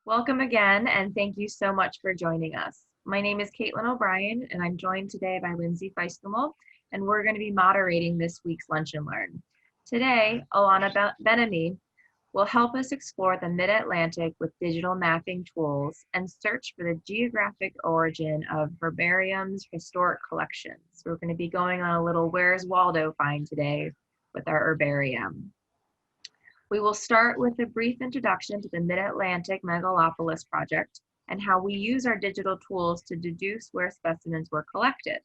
Welcome again, and thank you so much for joining us. My name is Caitlin O'Brien, and I'm joined today by Lindsay Feistumel, and we're going to be moderating this week's Lunch and Learn. Today, Elana Benamy will help us explore the Mid-Atlantic with digital mapping tools and search for the geographic origin of herbarium's historic collections. We're going to be going on a little Where's Waldo find today with our herbarium. We will start with a brief introduction to the Mid-Atlantic Megalopolis project and how we use our digital tools to deduce where specimens were collected.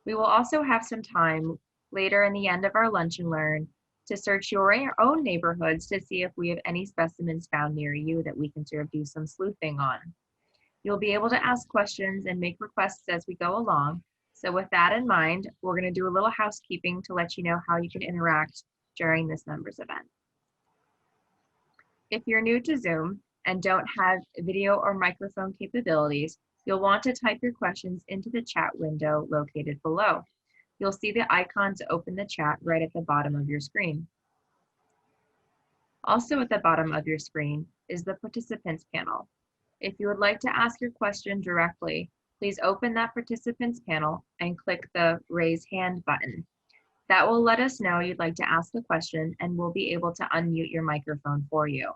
We will also have some time later in the end of our Lunch and Learn to search your own neighborhoods to see if we have any specimens found near you that we can sort of do some sleuthing on. You'll be able to ask questions and make requests as we go along. So with that in mind, we're going to do a little housekeeping to let you know how you can interact during this members event. If you're new to Zoom and don't have video or microphone capabilities, you'll want to type your questions into the chat window located below. You'll see the icon to open the chat right at the bottom of your screen. Also at the bottom of your screen is the participants panel. If you would like to ask your question directly, please open that participants panel and click the raise hand button. That will let us know you'd like to ask a question, and we'll be able to unmute your microphone for you.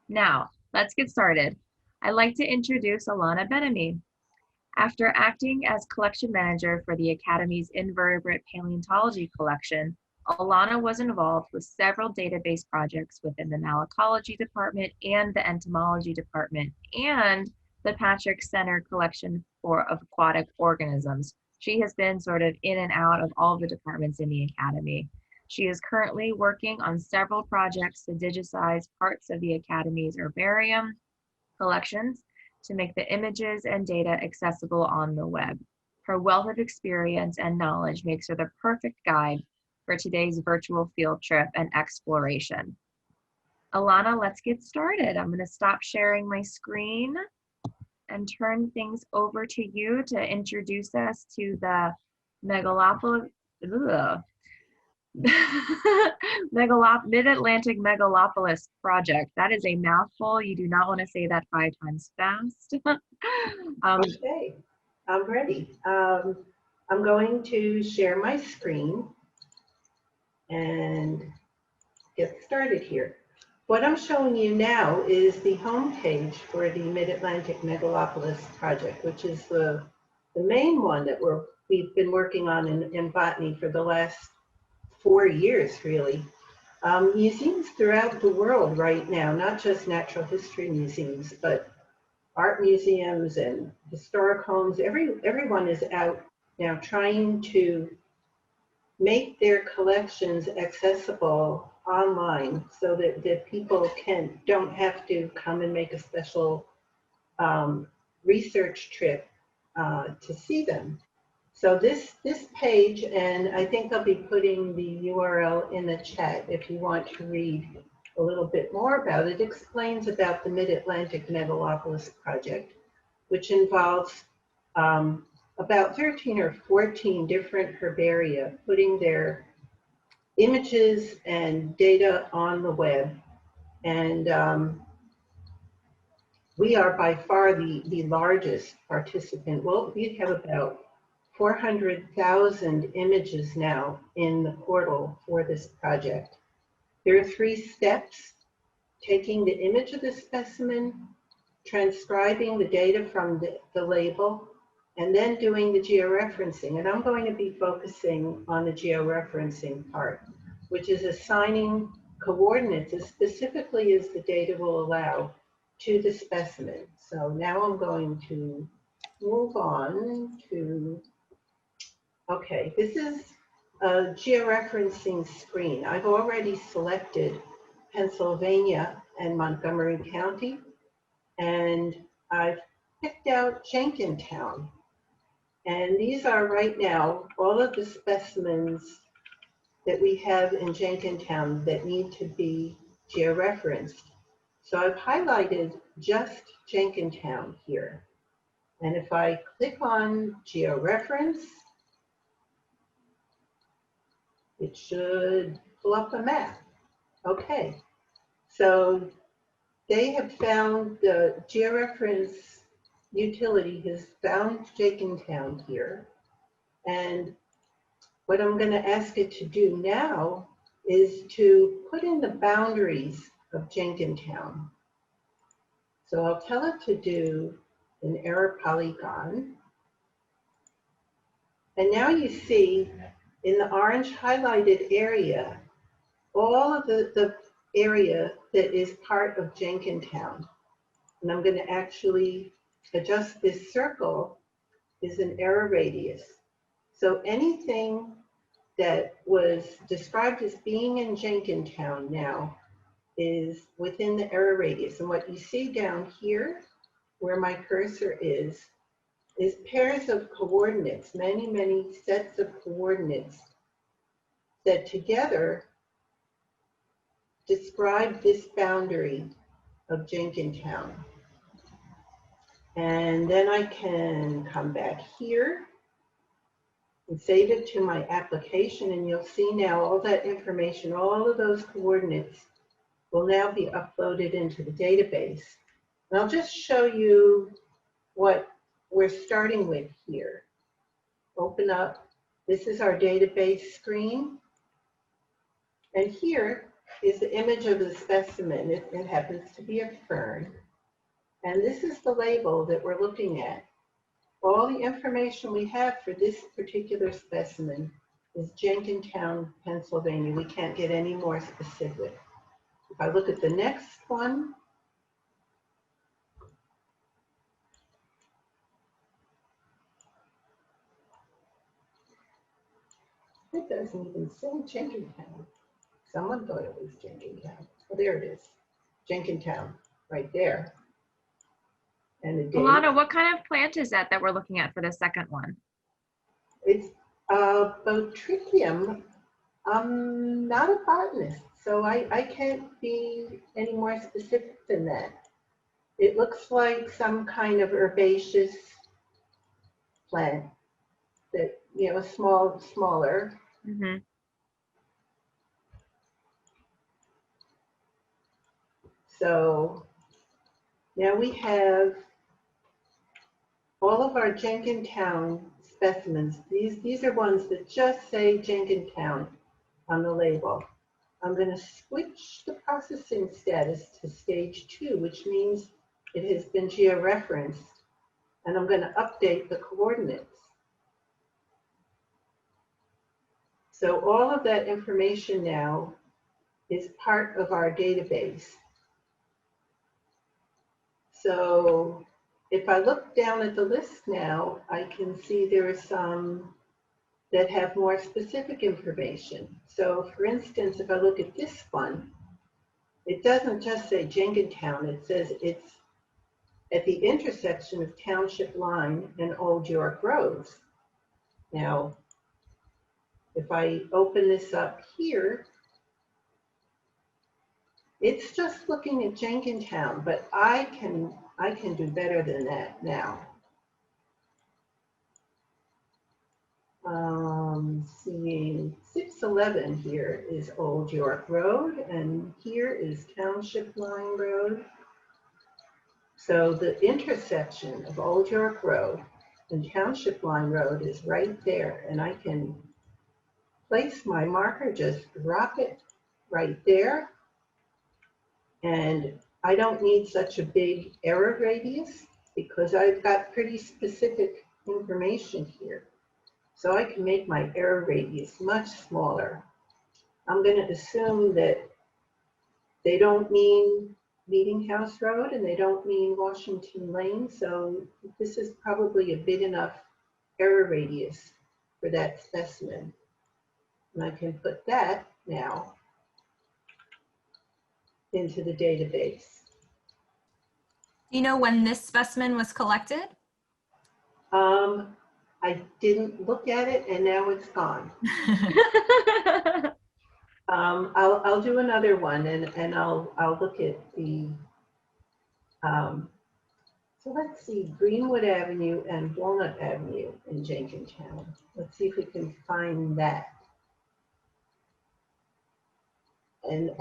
Now, let's get started. I'd like to introduce Elana Benamy. After acting as collection manager for the Academy's invertebrate paleontology collection, Elana was involved with several database projects within the malacology department and the entomology department and the Patrick Center collection of aquatic organisms. She has been sort of in and out of all the departments in the Academy. She is currently working on several projects to digitize parts of the Academy's herbarium collections to make the images and data accessible on the web. Her wealth of experience and knowledge makes her the perfect guide for today's virtual field trip and exploration. Elana, let's get started. I'm going to stop sharing my screen and turn things over to you to introduce us to the Mid-Atlantic Megalopolis project. That is a mouthful. You do not want to say that 5 times fast. Okay, I'm ready. I'm going to share my screen and get started here. What I'm showing you now is the homepage for the Mid-Atlantic Megalopolis project, which is the main one that we've been working on in Botany for the last 4 years, really. Museums throughout the world right now, not just natural history museums, but art museums and historic homes, everyone is out now trying to make their collections accessible online so that people don't have to come and make a special research trip to see them. So this page, and I think I'll be putting the URL in the chat if you want to read a little bit more about it, explains about the Mid-Atlantic Megalopolis project, which involves about 13 or 14 different herbaria putting their images and data on the web. And we are by far the largest participant. Well, we have about 400,000 images now in the portal for this project. There are 3 steps: taking the image of the specimen, transcribing the data from the label, and then doing the georeferencing. And I'm going to be focusing on the georeferencing part, which is assigning coordinates as specifically as the data will allow to the specimen. So now I'm going to move on to, okay, this is a georeferencing screen. I've already selected Pennsylvania and Montgomery County, and I've picked out Jenkintown. And these are right now all of the specimens that we have in Jenkintown that need to be georeferenced. So I've highlighted just Jenkintown here. And if I click on georeference, it should pull up a map. Okay, so they have found the georeference utility has found Jenkintown here. And what I'm going to ask it to do now is to put in the boundaries of Jenkintown. So I'll tell it to do an error polygon. And now you see in the orange highlighted area, all of the area that is part of Jenkintown. And I'm going to actually adjust this circle is an error radius. So anything that was described as being in Jenkintown now is within the error radius. And what you see down here, where my cursor is pairs of coordinates, many, many sets of coordinates that together describe this boundary of Jenkintown. And then I can come back here and save it to my application, and you'll see now all that information, all of those coordinates will now be uploaded into the database. And I'll just show you what we're starting with here. Open up, this is our database screen. And here is the image of the specimen. It happens to be a fern. And this is the label that we're looking at. All the information we have for this particular specimen is Jenkintown, Pennsylvania. We can't get any more specific. If I look at the next one, it doesn't even say Jenkintown. Someone thought it was Jenkintown. Oh, there it is. Jenkintown, right there. And the date. Elana, what kind of plant is that we're looking at for the second one? It's Botricium. I'm not a botanist, so I can't be any more specific than that. It looks like some kind of herbaceous plant that, you know, smaller. Mm-hmm. So now we have all of our Jenkintown specimens. These are ones that just say Jenkintown on the label. I'm going to switch the processing status to stage 2, which means it has been georeferenced, and I'm going to update the coordinates. So all of that information now is part of our database. So if I look down at the list now, I can see there are some that have more specific information. So for instance, if I look at this one, it doesn't just say Jenkintown, it says it's at the intersection of Township Line and Old York Roads. Now, if I open this up here, it's just looking at Jenkintown, but I can do better than that now. Seeing 611 here is Old York Road, and here is Township Line Road. So the intersection of Old York Road and Township Line Road is right there, and I can place my marker, just drop it right there. And I don't need such a big error radius because I've got pretty specific information here. So I can make my error radius much smaller. I'm going to assume that they don't mean Meeting House Road and they don't mean Washington Lane. So this is probably a big enough error radius for that specimen. And I can put that now into the database. Do you know when this specimen was collected? I didn't look at it and now it's gone. I'll do another one and I'll look at the, so let's see, Greenwood Avenue and Walnut Avenue in Jenkintown. Let's see if we can find that. And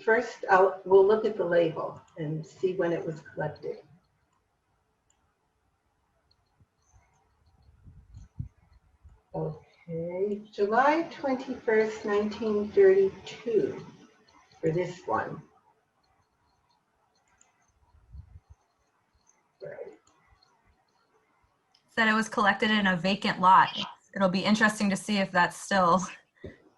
First, we'll look at the label and see when it was collected. Okay, July 21st, 1932 for this one. Right. Said it was collected in a vacant lot. It'll be interesting to see if that's still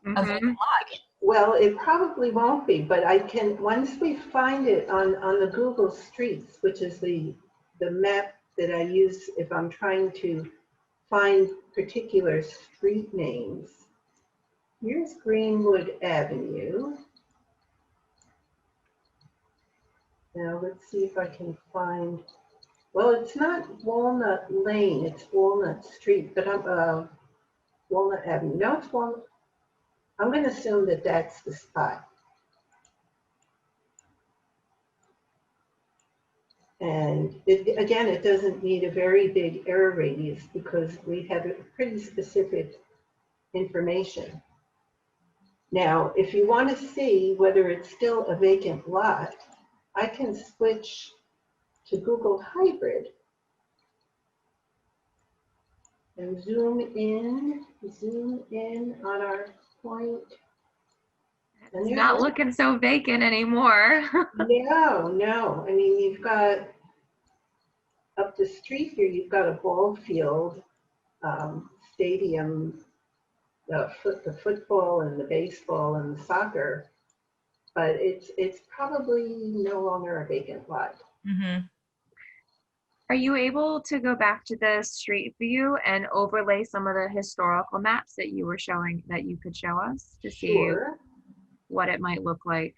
a vacant lot. Well, it probably won't be, but I can, once we find it on the Google Streets, which is the map that I use if I'm trying to find particular street names. Here's Greenwood Avenue. Now let's see if I can find, well, it's not Walnut Lane, it's Walnut Street, but I'm, Walnut Avenue. No, it's Walnut. I'm going to assume that that's the spot. And again, it doesn't need a very big error radius because we have pretty specific information. Now, if you want to see whether it's still a vacant lot, I can switch to Google Hybrid and zoom in on our point. It's not looking so vacant anymore. No. I mean, you've got up the street here, you've got a ball field, stadium, the football and the baseball and the soccer, but it's probably no longer a vacant lot. Mm-hmm. Are you able to go back to the street view and overlay some of the historical maps that you were showing, that you could show us to see Sure. what it might look like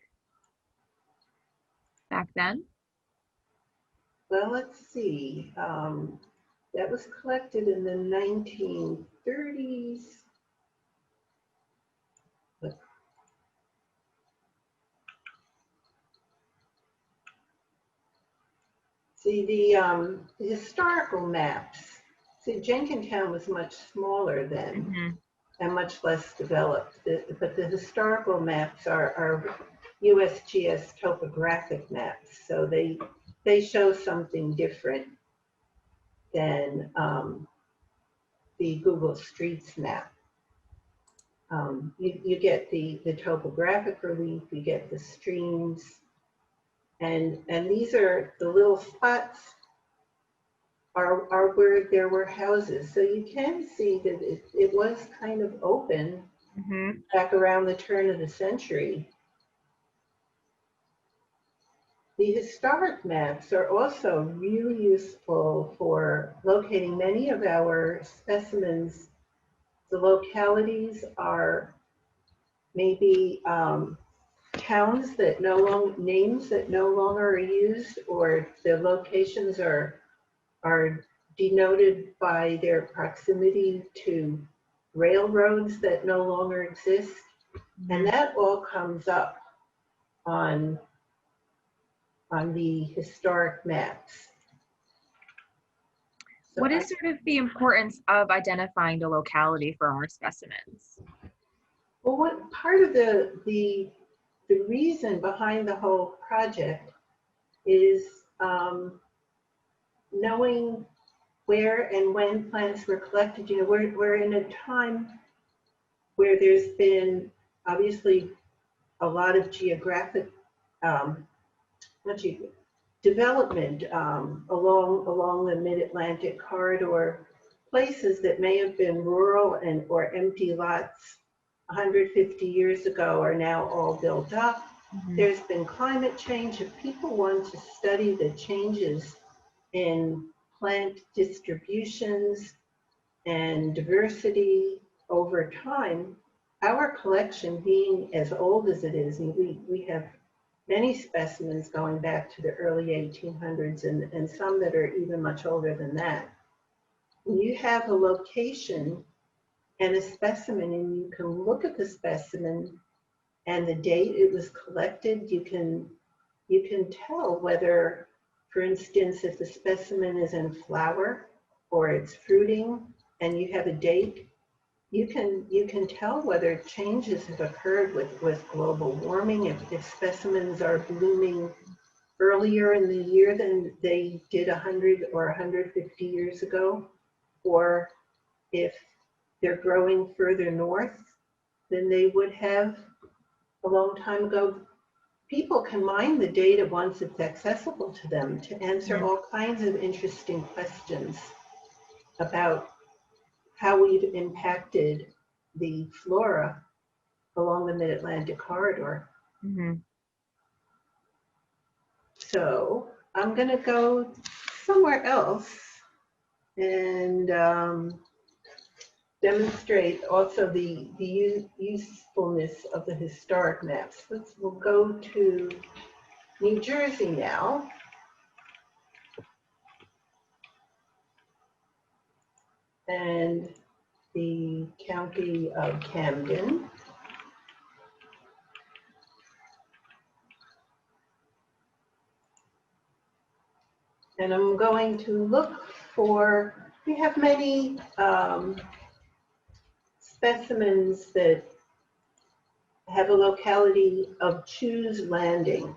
back then? Well, let's see. That was collected in the 1930s. See, the historical maps. See, Jenkintown was much smaller then and much less developed. But the historical maps are USGS topographic maps. So they show something different than the Google Streets map. You get the topographic relief, you get the streams, and these are the little spots are where there were houses. So you can see that it was kind of open back around the turn of the century. The historic maps are also really useful for locating many of our specimens. The localities are maybe towns that names that no longer are used, or the locations are denoted by their proximity to railroads that no longer exist. And that all comes up on the historic maps. So what is sort of the importance of identifying the locality for our specimens? Well, what part of the reason behind the whole project is knowing where and when plants were collected. You know, we're in a time where there's been obviously a lot of geographic development along the Mid-Atlantic corridor. Places that may have been rural or empty lots 150 years ago are now all built up. There's been climate change. If people want to study the changes in plant distributions and diversity over time, our collection being as old as it is, and we have many specimens going back to the early 1800s and some that are even much older than that. When you have a location and a specimen and you can look at the specimen and the date it was collected, you can tell whether, for instance, if the specimen is in flower or it's fruiting and you have a date, you can tell whether changes have occurred with global warming, if specimens are blooming earlier in the year than they did 100 or 150 years ago, or if they're growing further north than they would have a long time ago. People can mine the data once it's accessible to them to answer all kinds of interesting questions about how we've impacted the flora along the Mid-Atlantic corridor. Mm-hmm. So I'm going to go somewhere else and demonstrate also the usefulness of the historic maps. We'll go to New Jersey now. And the county of Camden. And I'm going to look for, we have many specimens that have a locality of Choose Landing.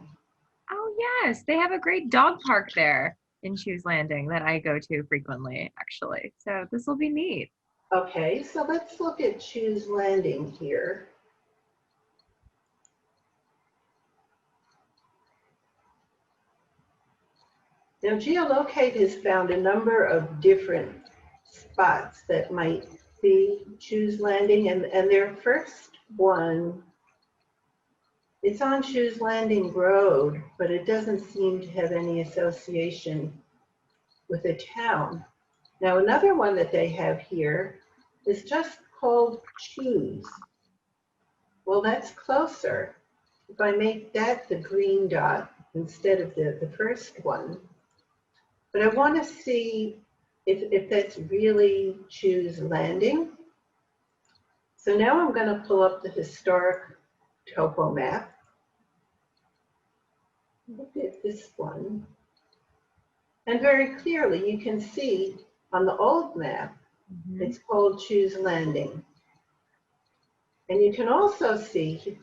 Oh yes, they have a great dog park there in Shoes Landing that I go to frequently, actually. So this will be neat. Okay, so let's look at Choose Landing here. Now, Geolocate has found a number of different spots that might be Choose Landing, and their first one, it's on Choose Landing Road, but it doesn't seem to have any association with a town. Now, another one that they have here is just called Choose. Well, that's closer. If I make that the green dot instead of the first one, but I want to see if that's really Choose Landing. So now I'm going to pull up the historic topo map. Look at this one. And very clearly you can see on the old map, it's called Choose Landing. And you can also see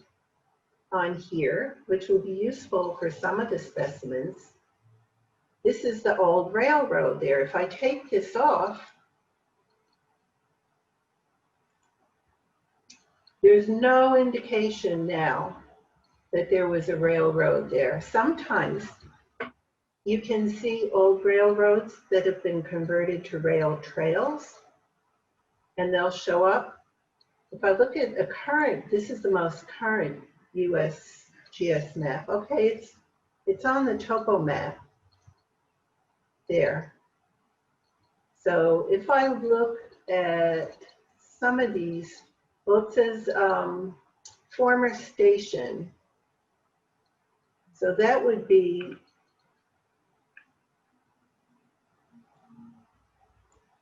on here, which will be useful for some of the specimens, this is the old railroad there. If I take this off, there's no indication now that there was a railroad there. Sometimes you can see old railroads that have been converted to rail trails, and they'll show up. If I look at a current, this is the most current USGS map. Okay, it's on the topo map there. So if I look at some of these, well, it says former station. So that would be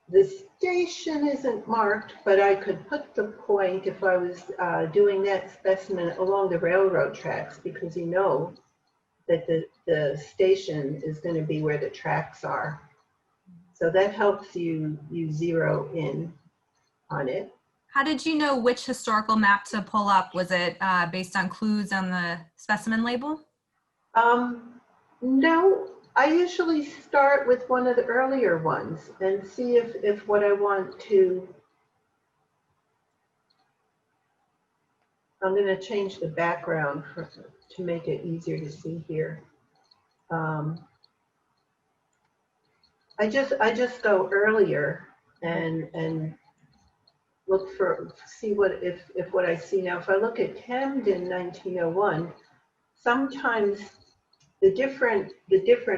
the station isn't marked, but I could put the point if I was doing that specimen along the railroad tracks, because you know that the station is going to be where the tracks are. So that helps you zero in on it. How did you know which historical map to pull up? Was it based on clues on the specimen label? No, I usually start with one of the earlier ones and see if what I want to, I'm going to change the background to make it easier to see here. I just go earlier and look for, see what if what I see now. If I look at Camden 1901, sometimes the different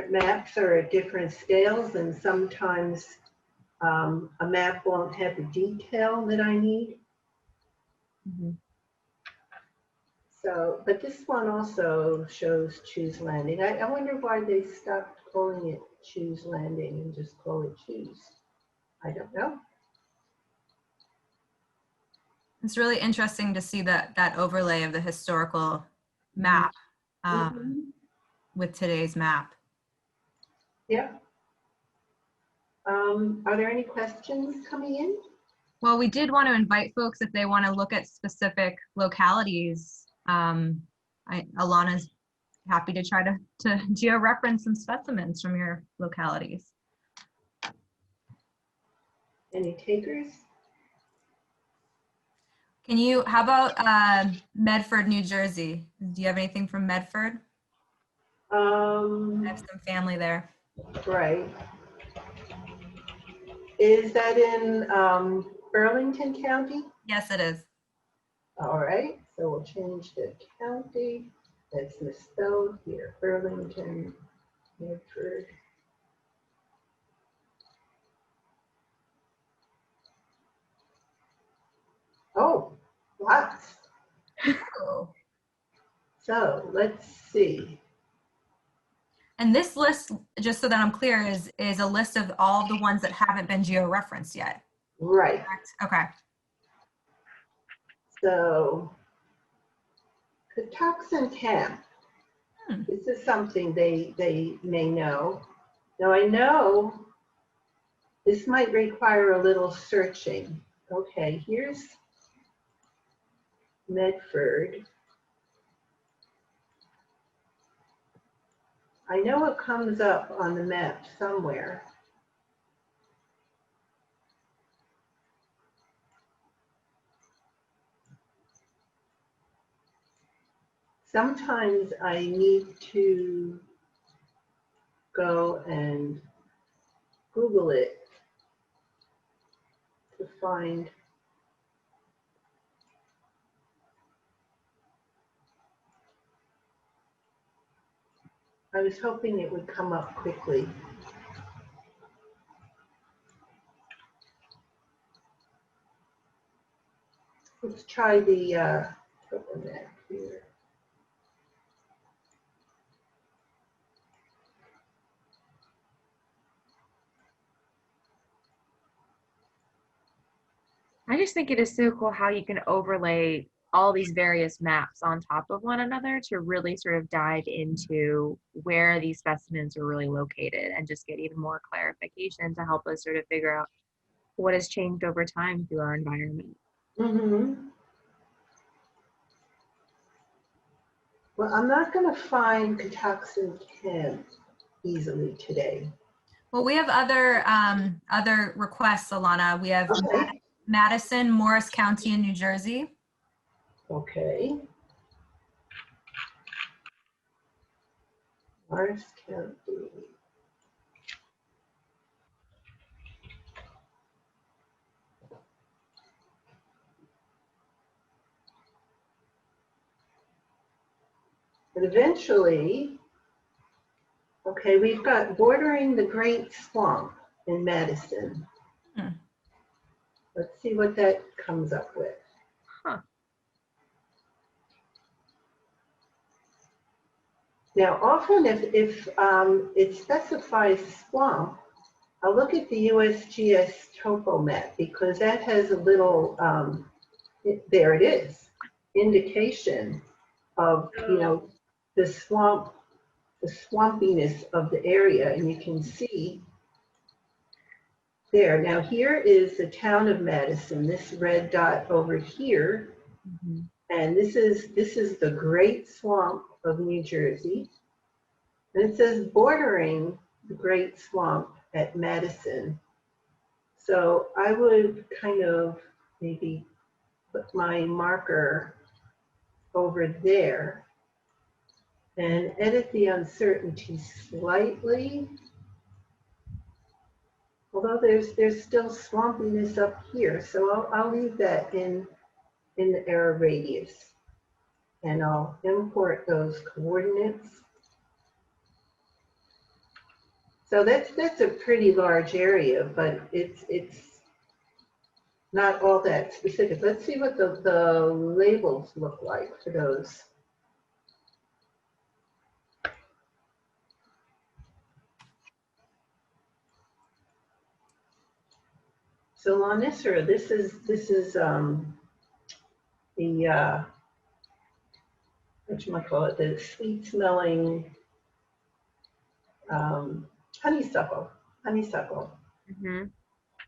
maps are at different scales, and sometimes a map won't have the detail that I need. So, but this one also shows Choose Landing. I wonder why they stopped calling it Choose Landing and just call it Choose. I don't know. It's really interesting to see that overlay of the historical map with today's map. Yeah. Are there any questions coming in? Well, we did want to invite folks if they want to look at specific localities. Alana's happy to try to geo-reference some specimens from your localities. Any takers? Can you, how about Medford, New Jersey? Do you have anything from Medford? I have some family there. Right. Is that in Burlington County? Yes, it is. All right, so we'll change the county. That's misspelled here. Burlington, Medford. Oh, lots. Oh. So let's see. And this list, just so that I'm clear, is a list of all of the ones that haven't been geo-referenced yet. Right. Correct? Okay. So Patuxent Camp. This is something they may know. Now I know this might require a little searching. Okay, here's Medford. I know it comes up on the map somewhere. Sometimes I need to go and Google it to find. I was hoping it would come up quickly. Let's try the topo map here. I just think it is so cool how you can overlay all these various maps on top of one another to really sort of dive into where these specimens are really located and just get even more clarification to help us sort of figure out what has changed over time through our environment. Mm-hmm. Well, I'm not going to find Patuxent Camp easily today. Well, we have other requests, Alana. We have Okay. Madison, Morris County in New Jersey. Okay. Morris County. And eventually, okay, we've got bordering the Great Swamp in Madison. Let's see what that comes up with. Huh. Now, often if it specifies swamp, I'll look at the USGS topo map because that has a little, there it is, indication of, you know, the swamp, the swampiness of the area, and you can see there. Now here is the town of Madison, this red dot over here, and this is the Great Swamp of New Jersey, and it says bordering the Great Swamp at Madison. So I would kind of maybe put my marker over there and edit the uncertainty slightly. Although there's still swampiness up here, so I'll leave that in the error radius, and I'll import those coordinates. So that's a pretty large area, but it's not all that specific. Let's see what the labels look like for those. So Lanisra, this is the whatchamacallit, the sweet smelling honeysuckle. Mm-hmm.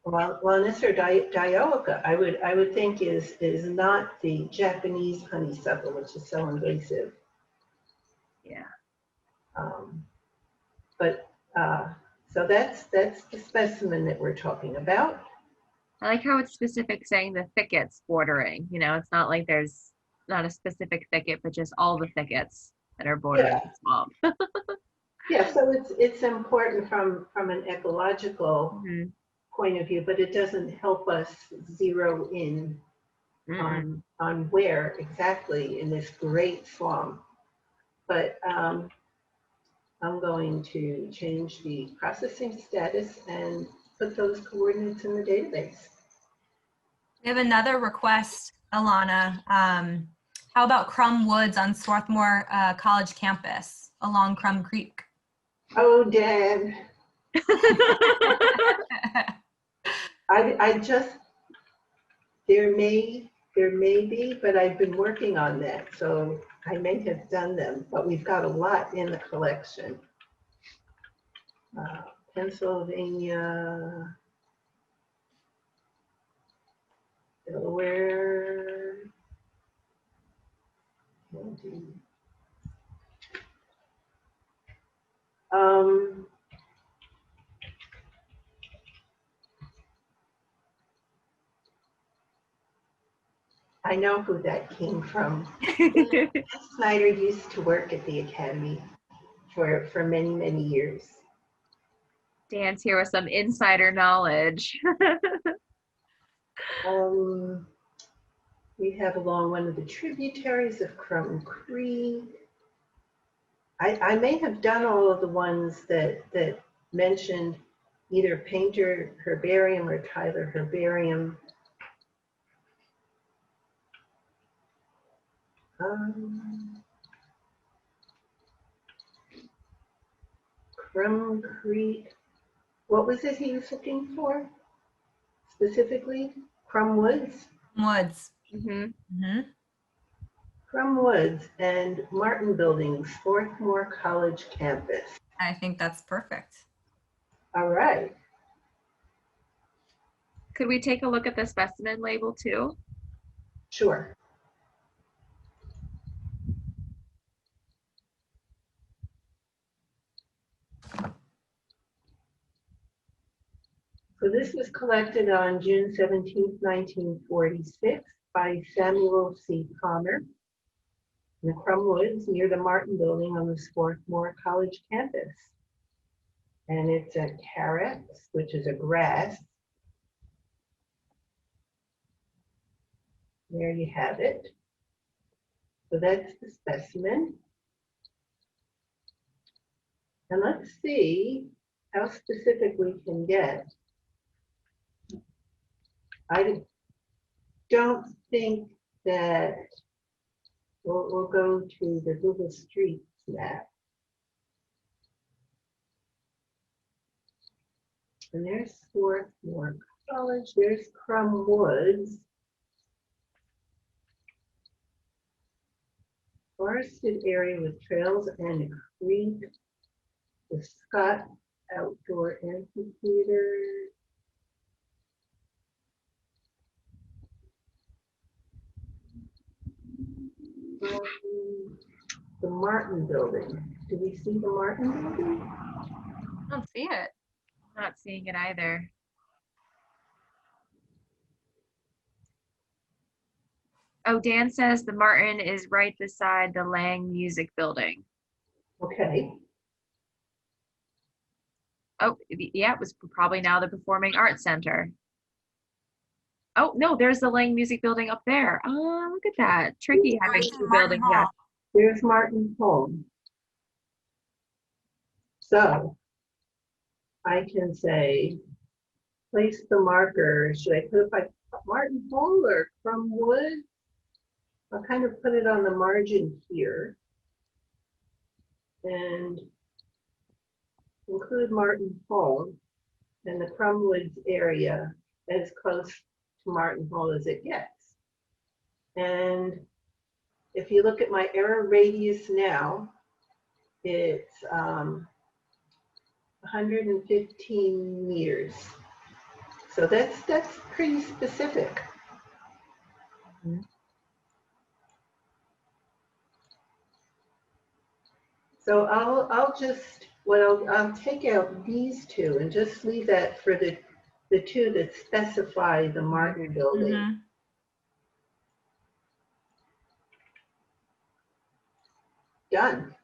Well, dioica, I would think is not the Japanese honeysuckle, which is so invasive. Yeah. But so that's the specimen that we're talking about. I like how it's specific saying the thickets bordering, you know, it's not like there's not a specific thicket, but just all the thickets that are bordering the swamp. Yeah, so it's important from an ecological Mhm. point of view, but it doesn't help us zero in Mm-mm. on where exactly in this great swamp. But I'm going to change the processing status and put those coordinates in the database. We have another request, Elana. How about Crum Woods on Swarthmore College campus along Crum Creek? Oh, Dan, I just, there may be, but I've been working on that, so I may have done them, but we've got a lot in the collection. Pennsylvania, Delaware, I know who that came from. Snyder used to work at the Academy for many, many years. Dan's here with some insider knowledge. We have along one of the tributaries of Crum Creek. I may have done all of the ones that mentioned either Painter Herbarium or Tyler Herbarium. Crum Creek. What was it he was looking for specifically? Crum Woods? Woods. Mm-hmm. Mm-hmm. Crum Woods and Martin Buildings, Swarthmore College campus. I think that's perfect. All right. Could we take a look at the specimen label too? Sure. So this was collected on June 17th, 1946 by Samuel C. Palmer in the Crum Woods near the Martin Building on the Swarthmore College campus. And it's a carex, which is a grass. There you have it. So that's the specimen. And let's see how specific we can get. I don't think that we'll go to the Google Streets map. And there's Swarthmore College, there's Crum Woods. Forested area with trails and a creek. The Scott Outdoor Amphitheater. The Martin Building. Do we see the Martin Building? I don't see it. I'm not seeing it either. Oh, Dan says the Martin is right beside the Lang Music Building. Okay. Oh, yeah, it was probably now the Performing Arts Center. Oh, no, there's the Lang Music Building up there. Oh, look at that. Tricky having two buildings. Yeah. There's Martin Home. So I can say, place the marker. Should I put it by Martin Hall or Crum Woods? I'll kind of put it on the margin here and include Martin Hall and the Crum Woods area as close to Martin Hall as it gets. And if you look at my error radius now, it's 115 meters. So that's pretty specific. Mhm. So I'll take out these two and just leave that for the two that specify the Martin building. Mhm. Done.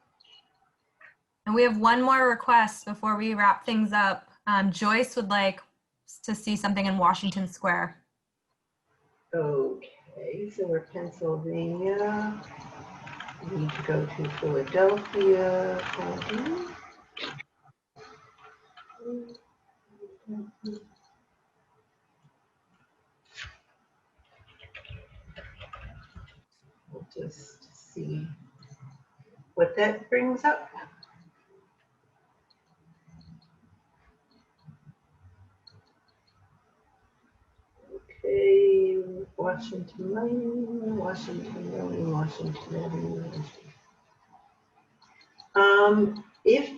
And we have one more request before we wrap things up. Joyce would like to see something in Washington Square. Okay, so we're Pennsylvania. We need to go to Philadelphia. We'll just see what that brings up. Okay, Washington Mining, Washington Mining, Washington Mining. If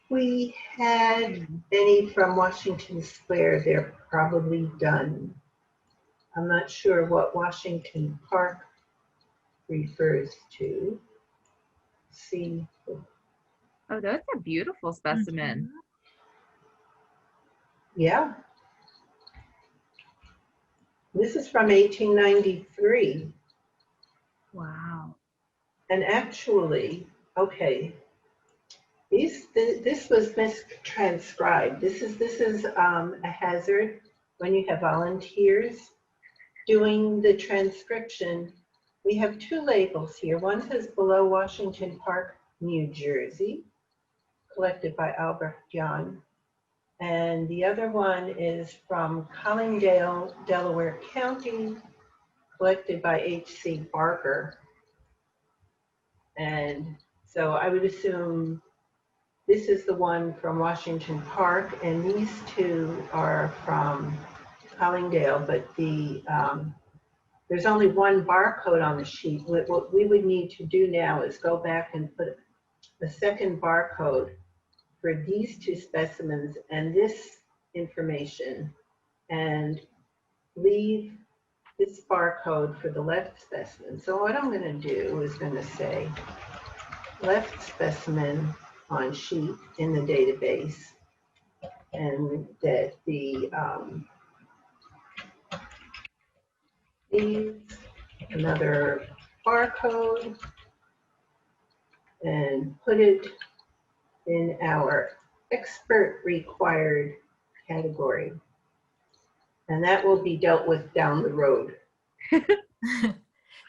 we had any from Washington Square, they're probably done. I'm not sure what Washington Park refers to. See. Oh, that's a beautiful specimen. Yeah. This is from 1893. Wow. And actually, okay, this was mistranscribed. This is a hazard when you have volunteers doing the transcription. We have two labels here. One says below Washington Park, New Jersey, collected by Albert John. And the other one is from Collingdale, Delaware County, collected by H.C. Barker. And so I would assume this is the one from Washington Park, and these two are from Collingdale, but there's only one barcode on the sheet. What we would need to do now is go back and put a second barcode for these two specimens and this information, and leave this barcode for the left specimen. So what I'm going to do is going to say left specimen on sheet in the database, and that the needs another barcode and put it in our expert required category. And that will be dealt with down the road. The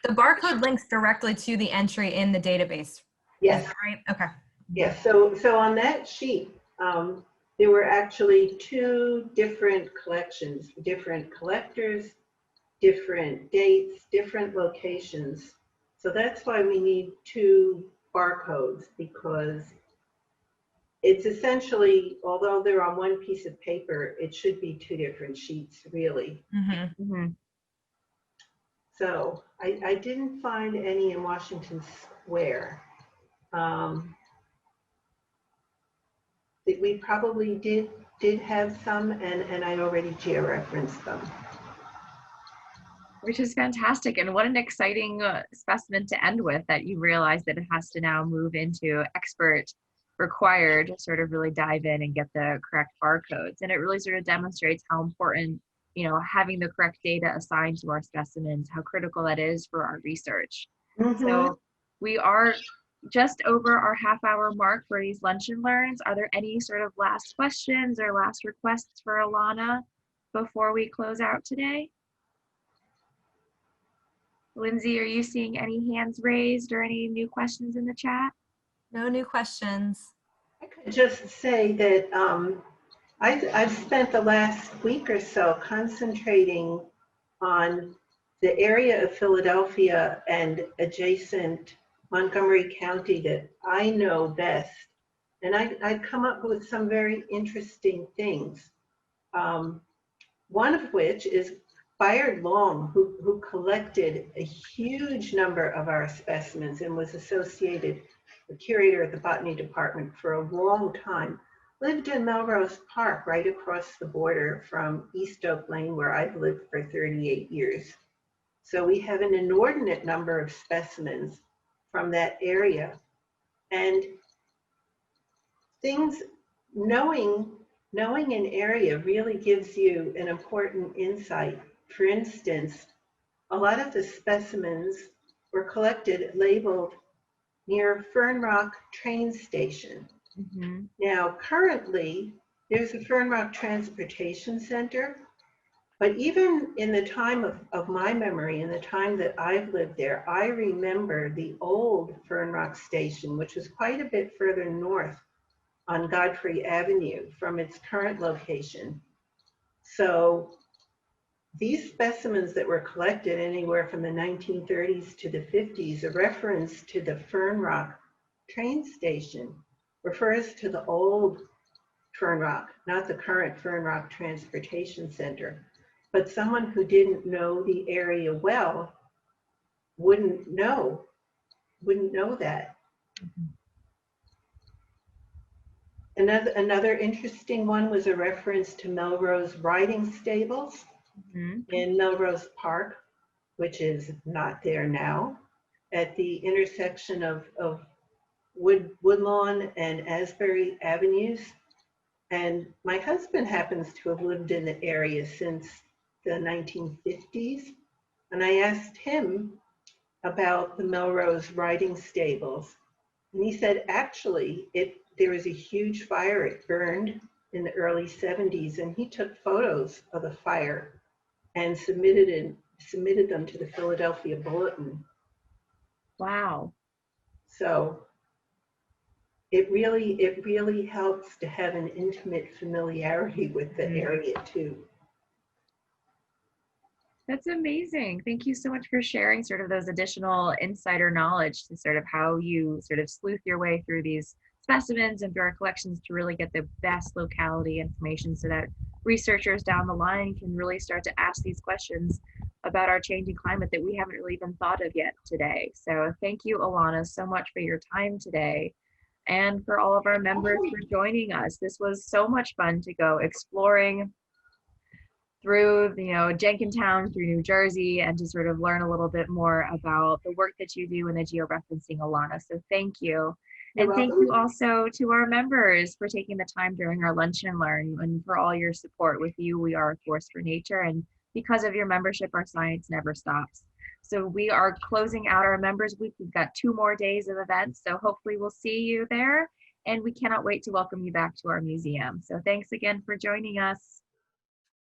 barcode links directly to the entry in the database. Yes. Is that right? Okay. Yes. So on that sheet, there were actually two different collections, different collectors, different dates, different locations. So that's why we need two barcodes, because it's essentially, although they're on one piece of paper, it should be two different sheets, really. Mm-hmm. Mm-hmm. So I didn't find any in Washington Square. We probably did have some, and I already georeferenced them. Which is fantastic. And what an exciting specimen to end with, that you realize that it has to now move into expert required to sort of really dive in and get the correct barcodes. And it really sort of demonstrates how important, having the correct data assigned to our specimens, how critical that is for our research. Mm-hmm. So we are just over our half-hour mark for these lunch and learns. Are there any sort of last questions or last requests for Elana before we close out today? Lindsay, are you seeing any hands raised or any new questions in the chat? No new questions. I could just say that I've spent the last week or so concentrating on the area of Philadelphia and adjacent Montgomery County that I know best. And I'd come up with some very interesting things. One of which is Bayard Long, who collected a huge number of our specimens and was associated, the curator at the Botany department for a long time. lived in Melrose Park, right across the border from East Oak Lane, where I've lived for 38 years. So we have an inordinate number of specimens from that area. And things, knowing an area really gives you an important insight. For instance, a lot of the specimens were collected, labeled near Fern Rock train station. Mm-hmm. Now, currently, there's a Fern Rock Transportation Center, but even in the time of my memory, in the time that I've lived there, I remember the old Fern Rock Station, which was quite a bit further north on Godfrey Avenue from its current location. So these specimens that were collected anywhere from the 1930s to the 50s, a reference to the Fern Rock train station refers to the old Fern Rock, not the current Fern Rock Transportation Center. But someone who didn't know the area well wouldn't know that. Another interesting one was a reference to Melrose riding stables in Melrose Park, which is not there now, at the intersection of Woodlawn and Asbury Avenues. And my husband happens to have lived in the area since the 1950s. And I asked him about the Melrose riding stables. And he said, actually, there was a huge fire. It burned in the early 70s. And he took photos of the fire and submitted them to the Philadelphia Bulletin. Wow. So it really helps to have an intimate familiarity with the area too. That's amazing. Thank you so much for sharing sort of those additional insider knowledge to sort of how you sort of sleuth your way through these specimens and through our collections to really get the best locality information so that researchers down the line can really start to ask these questions about our changing climate that we haven't really even thought of yet today. So thank you, Elana, so much for your time today. And for all of our members for joining us. This was so much fun to go exploring through, Jenkintown, through New Jersey, and to sort of learn a little bit more about the work that you do in the georeferencing, Elana. So thank you. And thank you also to our members for taking the time during our Lunch and Learn and for all your support. With you, we are a force for nature. And because of your membership, our science never stops. So we are closing out our members week. We've got 2 more days of events. So hopefully we'll see you there. And we cannot wait to welcome you back to our museum. So thanks again for joining us.